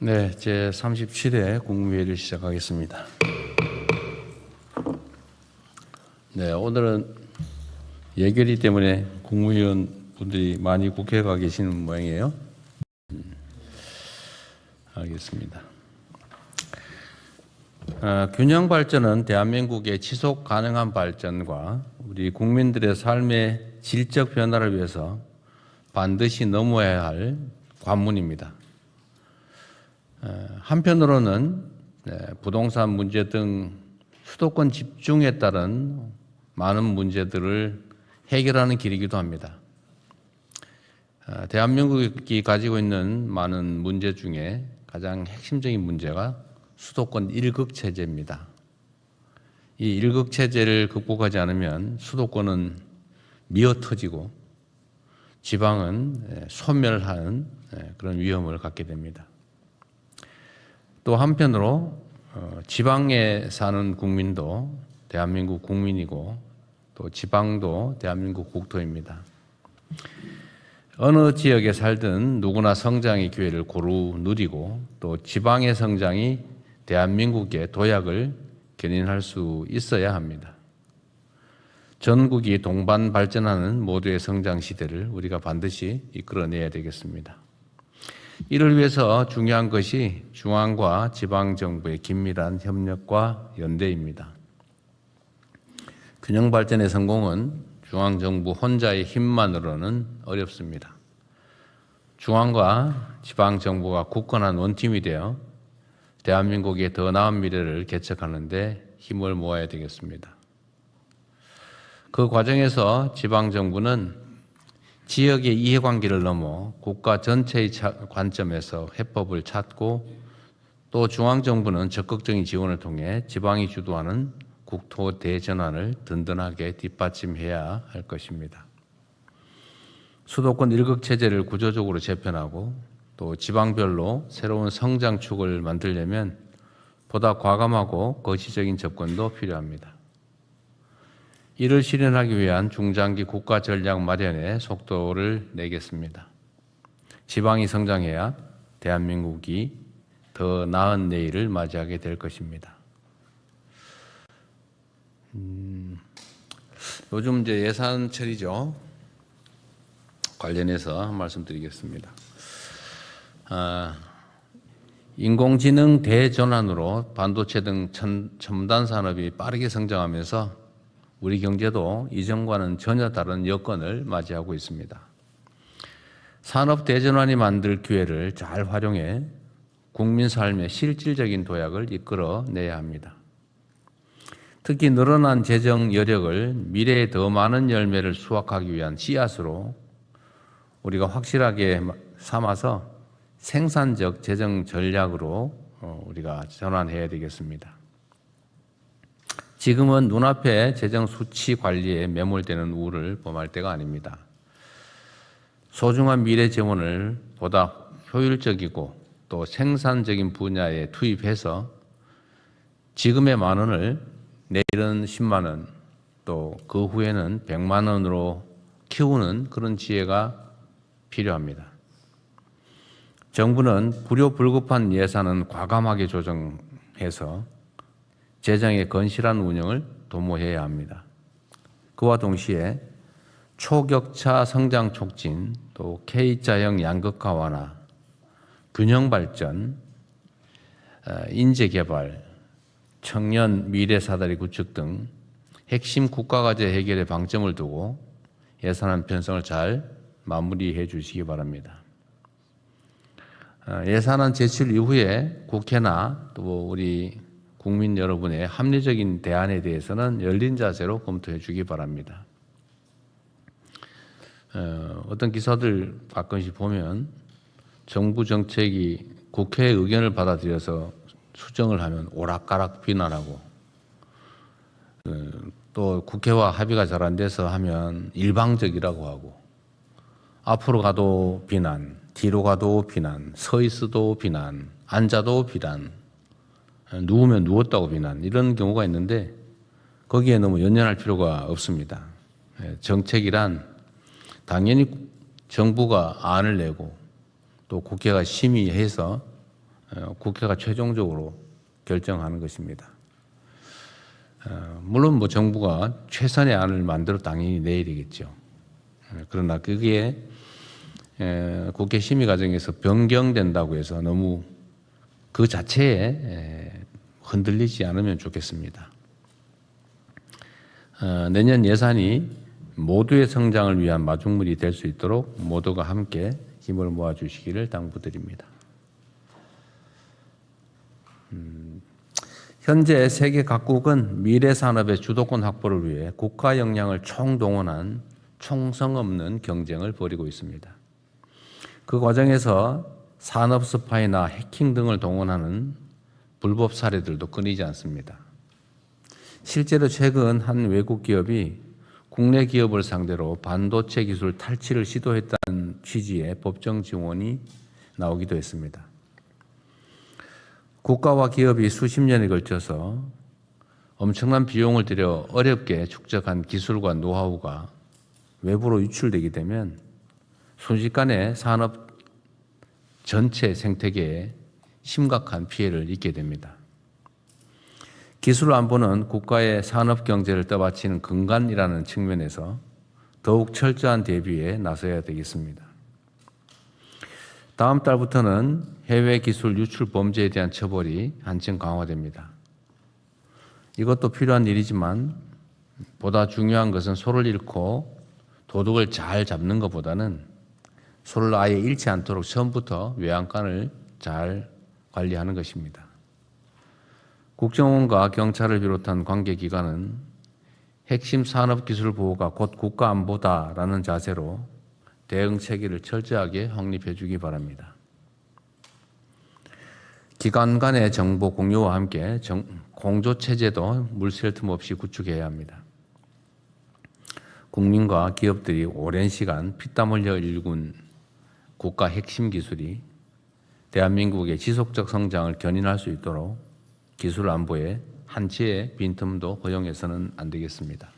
네, 제 37회 국무회의를 시작하겠습니다. 네, 오늘은 예결위 때문에 국무위원 분들이 많이 국회에 가 계시는 모양이에요. 알겠습니다. 균형 발전은 대한민국의 지속 가능한 발전과 우리 국민들의 삶의 질적 변화를 위해서 반드시 넘어야 할 관문입니다. 한편으로는 부동산 문제 등 수도권 집중에 따른 많은 문제들을 해결하는 길이기도 합니다. 대한민국이 가지고 있는 많은 문제 중에 가장 핵심적인 문제가 수도권 1극 체제입니다. 이 1극 체제를 극복하지 않으면 수도권은 미어터지고 지방은 소멸하는 그런 위험을 갖게 됩니다. 또 한편으로 지방에 사는 국민도 대한민국 국민이고 또 지방도 대한민국 국토입니다. 어느 지역에 살든 누구나 성장의 기회를 고루 누리고 또 지방의 성장이 대한민국의 도약을 견인할 수 있어야 합니다. 전국이 동반 발전하는 모두의 성장 시대를 우리가 반드시 이끌어내야 되겠습니다. 이를 위해서 중요한 것이 중앙과 지방정부의 긴밀한 협력과 연대입니다. 균형 발전의 성공은 중앙정부 혼자의 힘만으로는 어렵습니다. 중앙과 지방정부가 굳건한 원팀이 되어 대한민국의 더 나은 미래를 개척하는 데 힘을 모아야 되겠습니다. 그 과정에서 지방정부는 지역의 이해관계를 넘어 국가 전체의 관점에서 해법을 찾고 또 중앙정부는 적극적인 지원을 통해 지방이 주도하는 국토 대전환을 든든하게 뒷받침해야 할 것입니다. 수도권 1극 체제를 구조적으로 재편하고 또 지방별로 새로운 성장축을 만들려면 보다 과감하고 거시적인 접근도 필요합니다. 이를 실현하기 위한 중장기 국가 전략 마련에 속도를 내겠습니다. 지방이 성장해야 대한민국이 더 나은 내일을 맞이하게 될 것입니다. 요즘 이제 예산 처리죠. 관련해서 한 말씀 드리겠습니다. 인공지능 대전환으로 반도체 등 첨단 산업이 빠르게 성장하면서 우리 경제도 이전과는 전혀 다른 여건을 맞이하고 있습니다. 산업 대전환이 만들 기회를 잘 활용해 국민 삶의 실질적인 도약을 이끌어내야 합니다. 특히 늘어난 재정 여력을 미래에 더 많은 열매를 수확하기 위한 씨앗으로 우리가 확실하게 삼아서 생산적 재정 전략으로 우리가 전환해야 되겠습니다. 지금은 눈앞에 재정 수치 관리에 매몰되는 우를 범할 때가 아닙니다. 소중한 미래 재원을 보다 효율적이고 또 생산적인 분야에 투입해서 지금의 10,000원을 내일은 10만 원, 또 그 후에는 100만 원으로 키우는 그런 지혜가 필요합니다. 정부는 불효불급한 예산은 과감하게 조정해서 재정의 건실한 운영을 도모해야 합니다. 그와 동시에 초격차 성장 촉진, 또 K자형 양극화 완화, 균형 발전, 인재 개발, 청년 미래 사다리 구축 등 핵심 국가과제 해결에 방점을 두고 예산안 편성을 잘 마무리해 주시기 바랍니다. 예산안 제출 이후에 국회나 또 우리 국민 여러분의 합리적인 대안에 대해서는 열린 자세로 검토해 주기 바랍니다. 어떤 기사들 가끔씩 보면 정부 정책이 국회의 의견을 받아들여서 수정을 하면 오락가락 비난하고 또 국회와 합의가 잘 안 돼서 하면 일방적이라고 하고 앞으로 가도 비난, 뒤로 가도 비난, 서 있어도 비난, 앉아도 비난, 누우면 누웠다고 비난, 이런 경우가 있는데 거기에 너무 연연할 필요가 없습니다. 정책이란 당연히 정부가 안을 내고 또 국회가 심의해서 국회가 최종적으로 결정하는 것입니다. 물론 뭐 정부가 최선의 안을 만들어 당연히 내야 되겠죠. 그러나 그게 국회 심의 과정에서 변경된다고 해서 너무 그 자체에 흔들리지 않으면 좋겠습니다. 내년 예산이 모두의 성장을 위한 마중물이 될 수 있도록 모두가 함께 힘을 모아주시기를 당부드립니다. 현재 세계 각국은 미래 산업의 주도권 확보를 위해 국가 역량을 총동원한 총성 없는 경쟁을 벌이고 있습니다. 그 과정에서 산업 스파이나 해킹 등을 동원하는 불법 사례들도 끊이지 않습니다. 실제로 최근 한 외국 기업이 국내 기업을 상대로 반도체 기술 탈취를 시도했다는 취지의 법정 지원이 나오기도 했습니다. 국가와 기업이 수십 년에 걸쳐서 엄청난 비용을 들여 어렵게 축적한 기술과 노하우가 외부로 유출되게 되면 순식간에 산업 전체 생태계에 심각한 피해를 입게 됩니다. 기술 안보는 국가의 산업 경제를 떠받치는 근간이라는 측면에서 더욱 철저한 대비에 나서야 되겠습니다. 다음 달부터는 해외 기술 유출 범죄에 대한 처벌이 한층 강화됩니다. 이것도 필요한 일이지만 보다 중요한 것은 소를 잃고 도둑을 잘 잡는 것보다는 소를 아예 잃지 않도록 처음부터 외양간을 잘 관리하는 것입니다. 국정원과 경찰을 비롯한 관계기관은 핵심 산업기술 보호가 곧 국가안보다라는 자세로 대응 체계를 철저하게 확립해 주기 바랍니다. 기관 간의 정보 공유와 함께 공조체제도 물샐 틈 없이 구축해야 합니다. 국민과 기업들이 오랜 시간 피땀 흘려 일군 국가 핵심 기술이 대한민국의 지속적 성장을 견인할 수 있도록 기술 안보에 한치의 빈틈도 허용해서는 안 되겠습니다.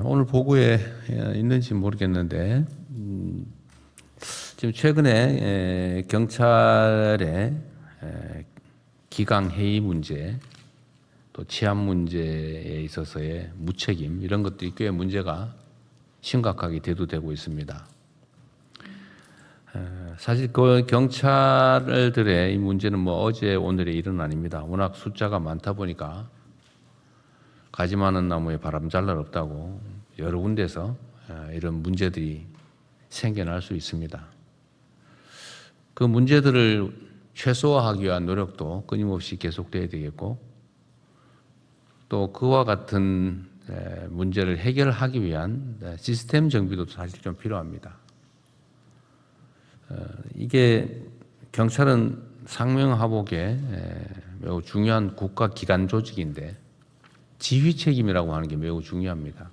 오늘 보고에 있는지 모르겠는데 지금 최근에 경찰의 기강 해이 문제, 또 치안 문제에 있어서의 무책임 이런 것들이 꽤 문제가 심각하게 대두되고 있습니다. 사실 그 경찰들의 이 문제는 뭐 어제 오늘의 일은 아닙니다. 워낙 숫자가 많다 보니까 가지 많은 나무에 바람 잘 날 없다고 여러 군데서 이런 문제들이 생겨날 수 있습니다. 그 문제들을 최소화하기 위한 노력도 끊임없이 계속돼야 되겠고 또 그와 같은 문제를 해결하기 위한 시스템 정비도 사실 좀 필요합니다. 이게 경찰은 상명하복의 매우 중요한 국가 기관 조직인데 지휘 책임이라고 하는 게 매우 중요합니다.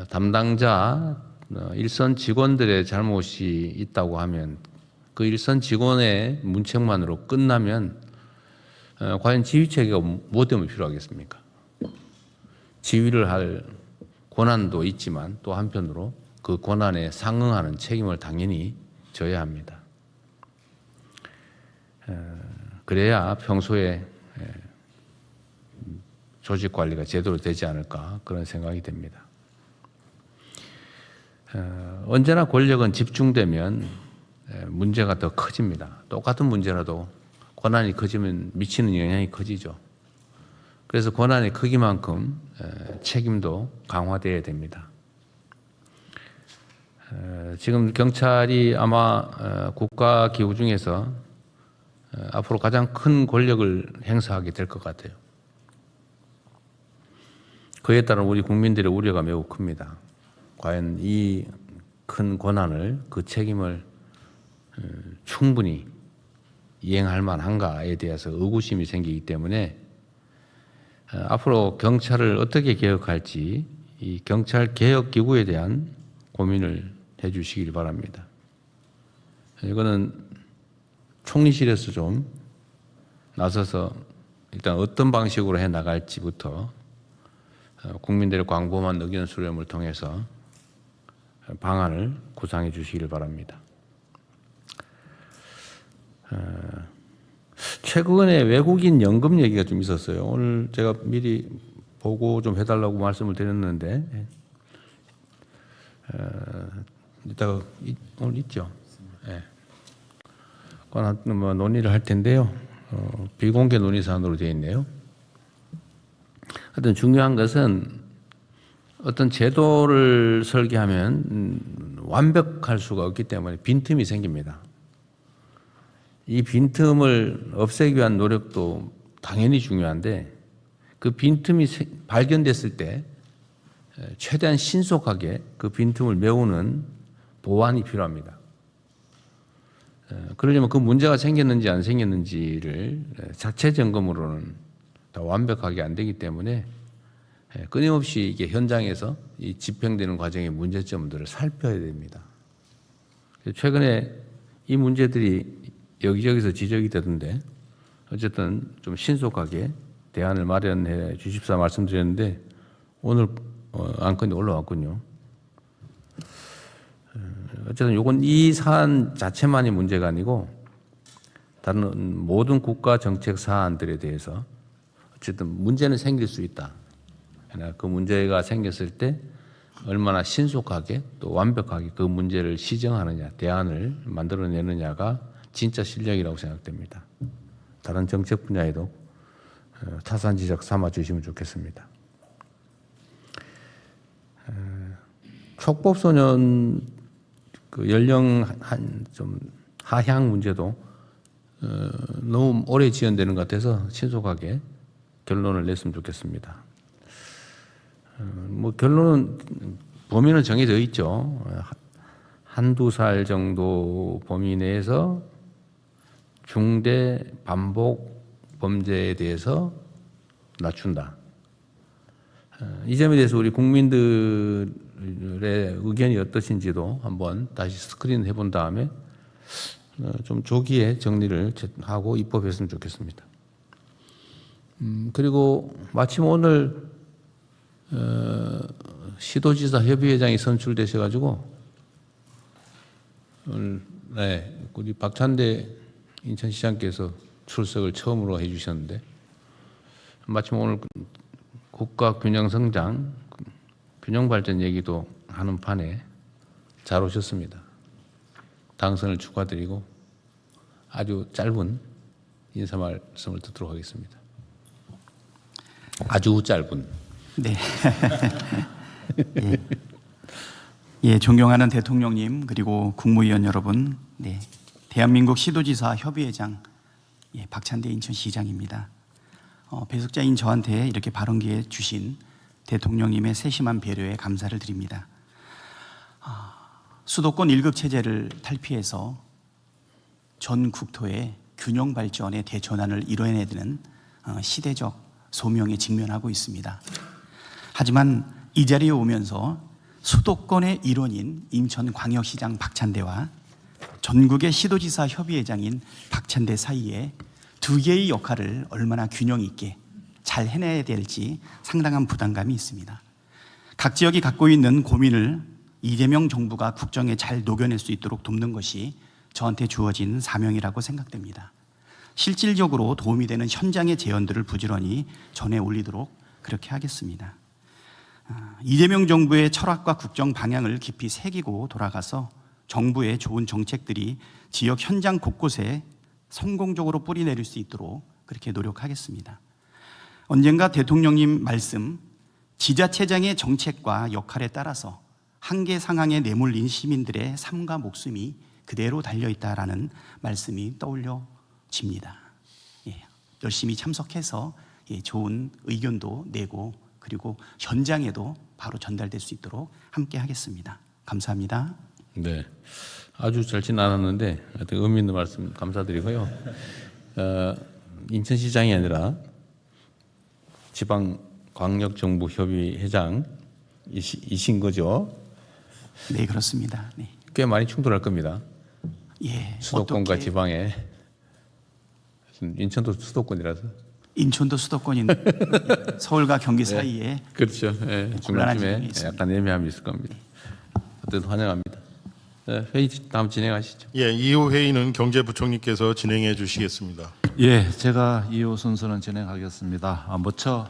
담당자 일선 직원들의 잘못이 있다고 하면 그 일선 직원의 문책만으로 끝나면 과연 지휘 체계가 뭐 때문에 필요하겠습니까? 지휘를 할 권한도 있지만 또 한편으로 그 권한에 상응하는 책임을 당연히 져야 합니다. 그래야 평소에 조직 관리가 제대로 되지 않을까 그런 생각이 됩니다. 언제나 권력은 집중되면 문제가 더 커집니다. 똑같은 문제라도 권한이 커지면 미치는 영향이 커지죠. 그래서 권한의 크기만큼 책임도 강화되어야 됩니다. 지금 경찰이 아마 국가 기구 중에서 앞으로 가장 큰 권력을 행사하게 될 것 같아요. 그에 따른 우리 국민들의 우려가 매우 큽니다. 과연 이 큰 권한을 그 책임을 충분히 이행할 만한가에 대해서 의구심이 생기기 때문에 앞으로 경찰을 어떻게 개혁할지 이 경찰 개혁 기구에 대한 고민을 해주시길 바랍니다. 이거는 총리실에서 좀 나서서 일단 어떤 방식으로 해 나갈지부터 국민들의 광범한 의견 수렴을 통해서 방안을 구상해 주시길 바랍니다. 최근에 외국인 연금 얘기가 좀 있었어요. 오늘 제가 미리 보고 좀 해달라고 말씀을 드렸는데 이따가 오늘 있죠. 네. 뭐 논의를 할 텐데요. 비공개 논의 사안으로 되어 있네요. 하여튼 중요한 것은 어떤 제도를 설계하면 완벽할 수가 없기 때문에 빈틈이 생깁니다. 이 빈틈을 없애기 위한 노력도 당연히 중요한데 그 빈틈이 발견됐을 때 최대한 신속하게 그 빈틈을 메우는 보완이 필요합니다. 그러려면 그 문제가 생겼는지 안 생겼는지를 자체 점검으로는 다 완벽하게 안 되기 때문에 끊임없이 이게 현장에서 이 집행되는 과정의 문제점들을 살펴야 됩니다. 최근에 이 문제들이 여기저기서 지적이 되던데 어쨌든 좀 신속하게 대안을 마련해 주십사 말씀드렸는데 오늘 안건이 올라왔군요. 어쨌든 요건 이 사안 자체만이 문제가 아니고 다른 모든 국가 정책 사안들에 대해서 어쨌든 문제는 생길 수 있다. 그러나 그 문제가 생겼을 때 얼마나 신속하게 또 완벽하게 그 문제를 시정하느냐, 대안을 만들어내느냐가 진짜 실력이라고 생각됩니다. 다른 정책 분야에도 타산지적 삼아 주시면 좋겠습니다. 촉법소년 그 연령 좀 하향 문제도 너무 오래 지연되는 것 같아서 신속하게 결론을 냈으면 좋겠습니다. 뭐 결론은 범위는 정해져 있죠. 한두 살 정도 범위 내에서 중대 반복 범죄에 대해서 낮춘다. 이 점에 대해서 우리 국민들의 의견이 어떠신지도 한번 다시 스크린 해본 다음에 좀 조기에 정리를 하고 입법했으면 좋겠습니다. 그리고 마침 오늘 시도지사 협의회장이 선출되셔가지고 오늘 우리 박찬대 인천시장께서 출석을 처음으로 해주셨는데 마침 오늘 국가 균형 성장, 균형 발전 얘기도 하는 판에 잘 오셨습니다. 당선을 축하드리고 아주 짧은 인사 말씀을 듣도록 하겠습니다. 아주 짧은. 네. 예, 존경하는 대통령님 그리고 국무위원 여러분, 네, 대한민국 시도지사 협의회장 박찬대 인천시장입니다. 배석자인 저한테 이렇게 발언 기회 주신 대통령님의 세심한 배려에 감사를 드립니다. 수도권 1급 체제를 탈피해서 전 국토의 균형 발전의 대전환을 이뤄내야 되는 시대적 소명에 직면하고 있습니다. 하지만 이 자리에 오면서 수도권의 일원인 인천광역시장 박찬대와 전국의 시도지사 협의회장인 박찬대 사이에 두 개의 역할을 얼마나 균형 있게 잘 해내야 될지 상당한 부담감이 있습니다. 각 지역이 갖고 있는 고민을 이재명 정부가 국정에 잘 녹여낼 수 있도록 돕는 것이 저한테 주어진 사명이라고 생각됩니다. 실질적으로 도움이 되는 현장의 제언들을 부지런히 전해 올리도록 그렇게 하겠습니다. 이재명 정부의 철학과 국정 방향을 깊이 새기고 돌아가서 정부의 좋은 정책들이 지역 현장 곳곳에 성공적으로 뿌리내릴 수 있도록 그렇게 노력하겠습니다. 언젠가 대통령님 말씀, 지자체장의 정책과 역할에 따라서 한계 상황에 내몰린 시민들의 삶과 목숨이 그대로 달려있다라는 말씀이 떠올려집니다. 열심히 참석해서 좋은 의견도 내고 그리고 현장에도 바로 전달될 수 있도록 함께 하겠습니다. 감사합니다. 네, 아주 짧진 않았는데 하여튼 의미 있는 말씀 감사드리고요. 인천시장이 아니라 지방광역정부협의회장이신 거죠? 네, 그렇습니다. 네. 꽤 많이 충돌할 겁니다. 예, 수도권과 지방에. 인천도 수도권이라서. 인천도 수도권인 서울과 경기 사이에 그렇죠. 예, 중간쯤에 약간 애매함이 있을 겁니다. 그때도 환영합니다. 회의 다음 진행하시죠. 예, 이후 회의는 경제부총리께서 진행해 주시겠습니다. 예, 제가 이후 순서는 진행하겠습니다. 먼저